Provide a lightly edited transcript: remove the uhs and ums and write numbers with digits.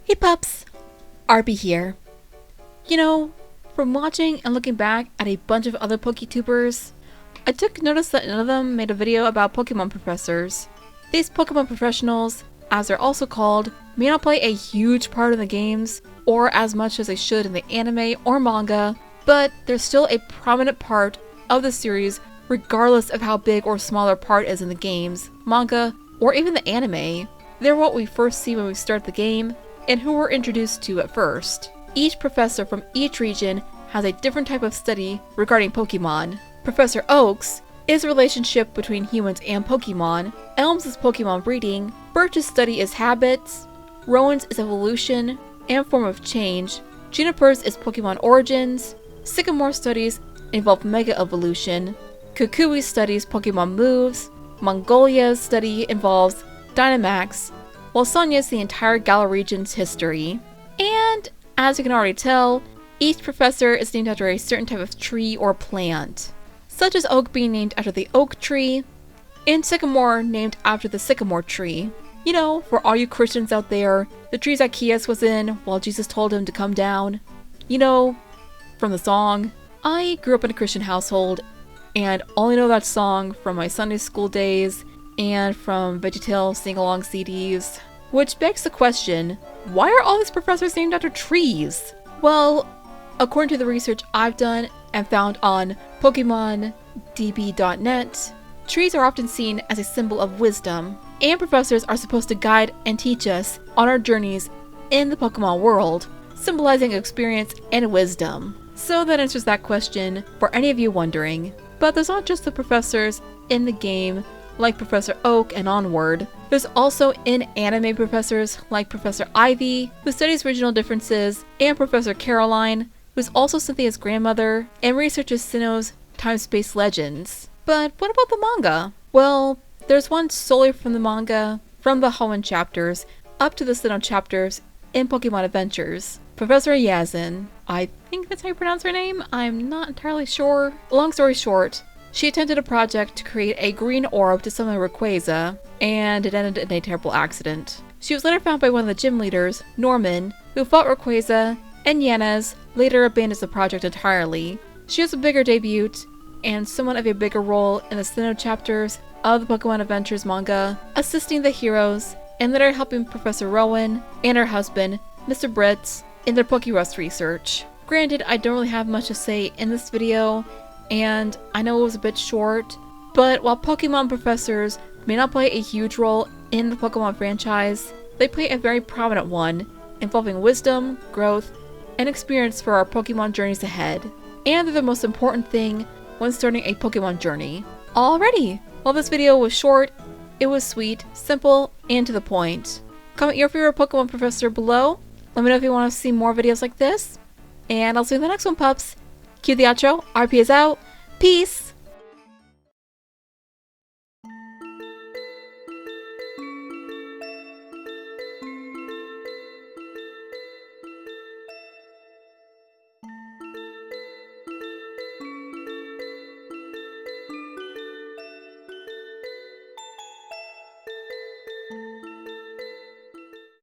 Hey pups, RB here. You know, from watching and looking back at a bunch of other PokeTubers, I took notice that none of them made a video about Pokemon Professors. These Pokemon professionals, as they're also called, may not play a huge part in the games, or as much as they should in the anime or manga, but they're still a prominent part of the series regardless of how big or small their part is in the games, manga, or even the anime. They're what we first see when we start the game, and who we're introduced to at first. Each professor from each region has a different type of study regarding Pokemon. Professor Oak's is the relationship between humans and Pokemon, Elm's is Pokemon breeding, Birch's study is habits, Rowan's is evolution and form of change, Juniper's is Pokemon origins, Sycamore's studies involve Mega Evolution, Kukui's studies Pokemon moves, Mongolia's study involves Dynamax, while Sonya's the entire Galar region's history. And, as you can already tell, each professor is named after a certain type of tree or plant, such as Oak being named after the oak tree, and Sycamore named after the sycamore tree. You know, for all you Christians out there, the trees Zacchaeus was in while Jesus told him to come down. You know, from the song. I grew up in a Christian household, and only know that song from my Sunday school days and from VeggieTales sing-along CDs. Which begs the question, why are all these professors named after trees? Well, according to the research I've done and found on PokemonDB.net, trees are often seen as a symbol of wisdom, and professors are supposed to guide and teach us on our journeys in the Pokemon world, symbolizing experience and wisdom. So that answers that question for any of you wondering. But there's not just the professors in the game like Professor Oak and onward. There's also in-anime professors like Professor Ivy, who studies regional differences, and Professor Caroline, who's also Cynthia's grandmother, and researches Sinnoh's time-space legends. But what about the manga? Well, there's one solely from the manga, from the Hoenn chapters, up to the Sinnoh chapters in Pokemon Adventures. Professor Yazin, I think that's how you pronounce her name, I'm not entirely sure. Long story short, she attempted a project to create a green orb to summon Rayquaza, and it ended in a terrible accident. She was later found by one of the gym leaders, Norman, who fought Rayquaza, and Yanez later abandons the project entirely. She has a bigger debut, and somewhat of a bigger role in the Sinnoh chapters of the Pokemon Adventures manga, assisting the heroes, and later helping Professor Rowan and her husband, Mr. Britz, in their Pokerust research. Granted, I don't really have much to say in this video, and I know it was a bit short, but while Pokemon Professors may not play a huge role in the Pokemon franchise, they play a very prominent one, involving wisdom, growth, and experience for our Pokemon journeys ahead. And they're the most important thing when starting a Pokemon journey. Alrighty, while this video was short, it was sweet, simple, and to the point. Comment your favorite Pokemon Professor below. Let me know if you want to see more videos like this. And I'll see you in the next one, pups. Cue the outro. RP is out. Peace!